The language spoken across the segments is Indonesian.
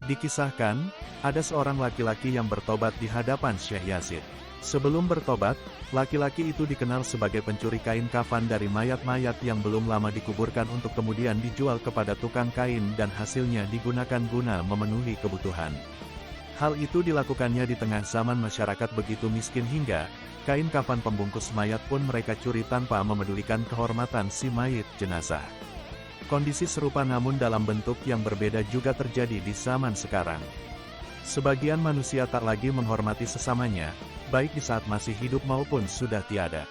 Dikisahkan, ada seorang laki-laki yang bertobat di hadapan Syekh Yazid. Sebelum bertobat, laki-laki itu dikenal sebagai pencuri kain kafan dari mayat-mayat yang belum lama dikuburkan untuk kemudian dijual kepada tukang kain dan hasilnya digunakan guna memenuhi kebutuhan. Hal itu dilakukannya di tengah zaman masyarakat begitu miskin hingga, kain kafan pembungkus mayat pun mereka curi tanpa memedulikan kehormatan si mayit jenazah. Kondisi serupa namun dalam bentuk yang berbeda juga terjadi di zaman sekarang. Sebagian manusia tak lagi menghormati sesamanya, baik di saat masih hidup maupun sudah tiada.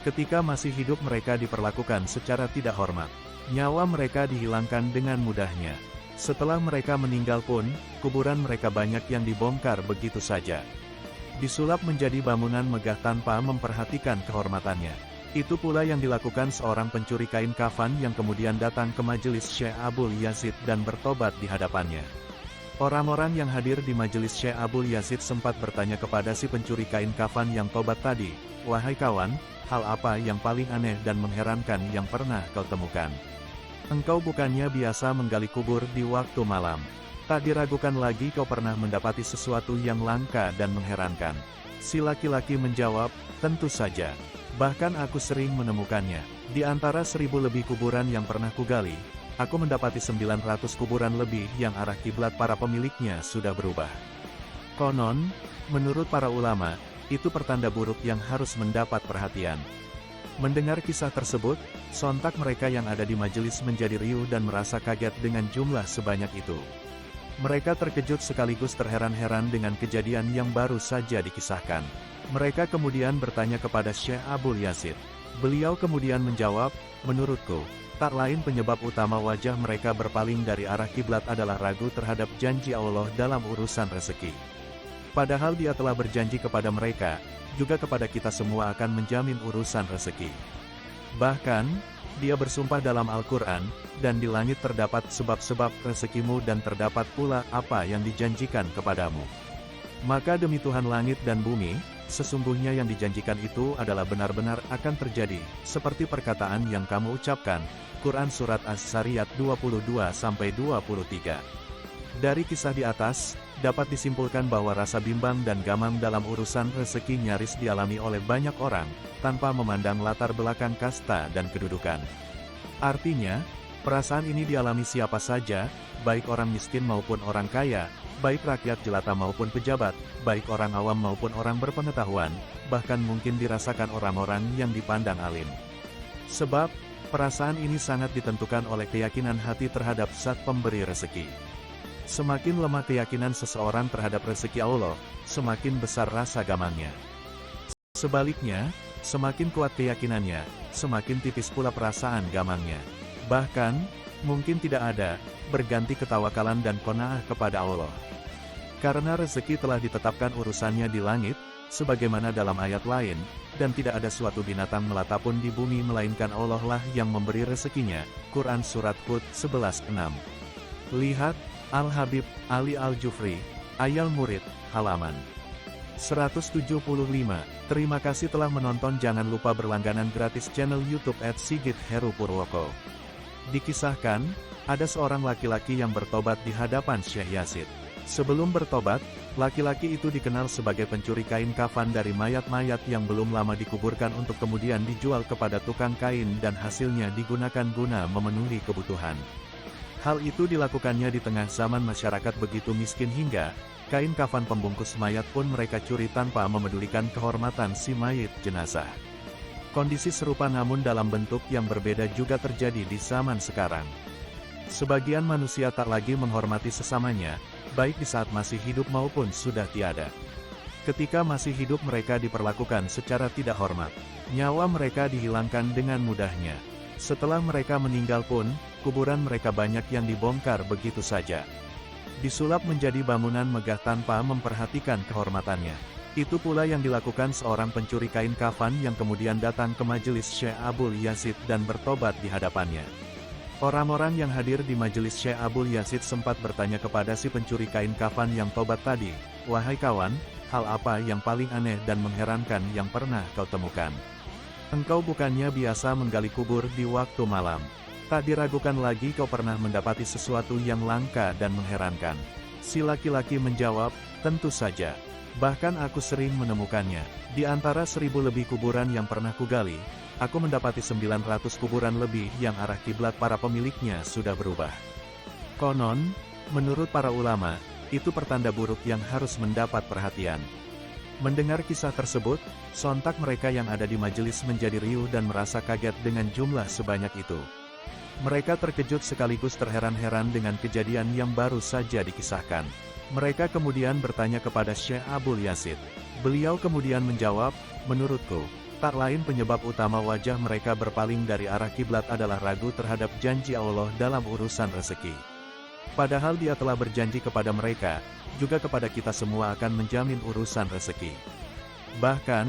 Ketika masih hidup mereka diperlakukan secara tidak hormat. Nyawa mereka dihilangkan dengan mudahnya. Setelah mereka meninggal pun, kuburan mereka banyak yang dibongkar begitu saja. Disulap menjadi bangunan megah tanpa memperhatikan kehormatannya. Itu pula yang dilakukan seorang pencuri kain kafan yang kemudian datang ke majelis Syekh Abul Yazid dan bertobat di hadapannya. Orang-orang yang hadir di majelis Syekh Abul Yazid sempat bertanya kepada si pencuri kain kafan yang tobat tadi, "Wahai kawan, hal apa yang paling aneh dan mengherankan yang pernah kau temukan? Engkau bukannya biasa menggali kubur di waktu malam. Tak diragukan lagi kau pernah mendapati sesuatu yang langka dan mengherankan." Si laki-laki menjawab, "Tentu saja. Bahkan aku sering menemukannya. Di antara 1000 lebih kuburan yang pernah kugali, aku mendapati 900 kuburan lebih yang arah kiblat para pemiliknya sudah berubah. Konon, menurut para ulama, itu pertanda buruk yang harus mendapat perhatian." Mendengar kisah tersebut, sontak mereka yang ada di majelis menjadi riuh dan merasa kaget dengan jumlah sebanyak itu. Mereka terkejut sekaligus terheran-heran dengan kejadian yang baru saja dikisahkan. Mereka kemudian bertanya kepada Syekh Abul Yazid. Beliau kemudian menjawab, "Menurutku, tak lain penyebab utama wajah mereka berpaling dari arah kiblat adalah ragu terhadap janji Allah dalam urusan rezeki. Padahal Dia telah berjanji kepada mereka, juga kepada kita semua akan menjamin urusan rezeki. Bahkan, Dia bersumpah dalam Al-Quran, dan di langit terdapat sebab-sebab rezekimu dan terdapat pula apa yang dijanjikan kepadamu. Maka demi Tuhan langit dan bumi, sesungguhnya yang dijanjikan itu adalah benar-benar akan terjadi, seperti perkataan yang kamu ucapkan." Quran Surat As-Sariyat 22-23. Dari kisah di atas, dapat disimpulkan bahwa rasa bimbang dan gamang dalam urusan rezeki nyaris dialami oleh banyak orang, tanpa memandang latar belakang kasta dan kedudukan. Artinya, perasaan ini dialami siapa saja, baik orang miskin maupun orang kaya, baik rakyat jelata maupun pejabat, baik orang awam maupun orang berpengetahuan, bahkan mungkin dirasakan orang-orang yang dipandang alim. Sebab, perasaan ini sangat ditentukan oleh keyakinan hati terhadap Zat Pemberi rezeki. Semakin lemah keyakinan seseorang terhadap rezeki Allah, semakin besar rasa gamangnya. Sebaliknya, semakin kuat keyakinannya, semakin tipis pula perasaan gamangnya. Bahkan, mungkin tidak ada, berganti ketawakalan dan qanaah kepada Allah. Karena rezeki telah ditetapkan urusannya di langit, sebagaimana dalam ayat lain, dan tidak ada suatu binatang melata pun di bumi melainkan Allah lah yang memberi rezekinya. Quran Surat Hud 11:6. Lihat, Al-Habib Ali Al-Jufri, Ayal Murid, halaman 175. Terima kasih telah menonton. Jangan lupa berlangganan gratis channel YouTube @Sigit Heru Purwoko. Dikisahkan, ada seorang laki-laki yang bertobat di hadapan Syekh Yazid. Sebelum bertobat, laki-laki itu dikenal sebagai pencuri kain kafan dari mayat-mayat yang belum lama dikuburkan untuk kemudian dijual kepada tukang kain dan hasilnya digunakan guna memenuhi kebutuhan. Hal itu dilakukannya di tengah zaman masyarakat begitu miskin hingga, kain kafan pembungkus mayat pun mereka curi tanpa memedulikan kehormatan si mayit jenazah. Kondisi serupa namun dalam bentuk yang berbeda juga terjadi di zaman sekarang. Sebagian manusia tak lagi menghormati sesamanya, baik di saat masih hidup maupun sudah tiada. Ketika masih hidup mereka diperlakukan secara tidak hormat. Nyawa mereka dihilangkan dengan mudahnya. Setelah mereka meninggal pun, kuburan mereka banyak yang dibongkar begitu saja. Disulap menjadi bangunan megah tanpa memperhatikan kehormatannya. Itu pula yang dilakukan seorang pencuri kain kafan yang kemudian datang ke majelis Syekh Abul Yazid dan bertobat di hadapannya. Orang-orang yang hadir di majelis Syekh Abul Yazid sempat bertanya kepada si pencuri kain kafan yang tobat tadi, "Wahai kawan, hal apa yang paling aneh dan mengherankan yang pernah kau temukan? Engkau bukannya biasa menggali kubur di waktu malam. Tak diragukan lagi kau pernah mendapati sesuatu yang langka dan mengherankan." Si laki-laki menjawab, tentu saja. Bahkan aku sering menemukannya. Di antara 1000 lebih kuburan yang pernah kugali, aku mendapati 900 kuburan lebih yang arah kiblat para pemiliknya sudah berubah. Konon, menurut para ulama, itu pertanda buruk yang harus mendapat perhatian. Mendengar kisah tersebut, sontak mereka yang ada di majelis menjadi riuh dan merasa kaget dengan jumlah sebanyak itu. Mereka terkejut sekaligus terheran-heran dengan kejadian yang baru saja dikisahkan. Mereka kemudian bertanya kepada Syekh Abul Yazid. Beliau kemudian menjawab, menurutku, tak lain penyebab utama wajah mereka berpaling dari arah kiblat adalah ragu terhadap janji Allah dalam urusan rezeki. Padahal Dia telah berjanji kepada mereka, juga kepada kita semua akan menjamin urusan rezeki. Bahkan,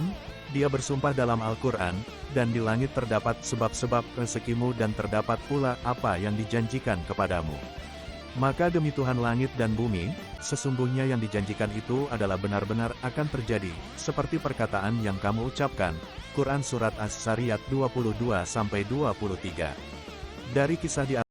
Dia bersumpah dalam Al-Quran, dan di langit terdapat sebab-sebab rezekimu dan terdapat pula apa yang dijanjikan kepadamu. Maka demi Tuhan langit dan bumi, sesungguhnya yang dijanjikan itu adalah benar-benar akan terjadi, seperti perkataan yang kamu ucapkan. Quran Surat As-Sariyat 22-23. Dari kisah di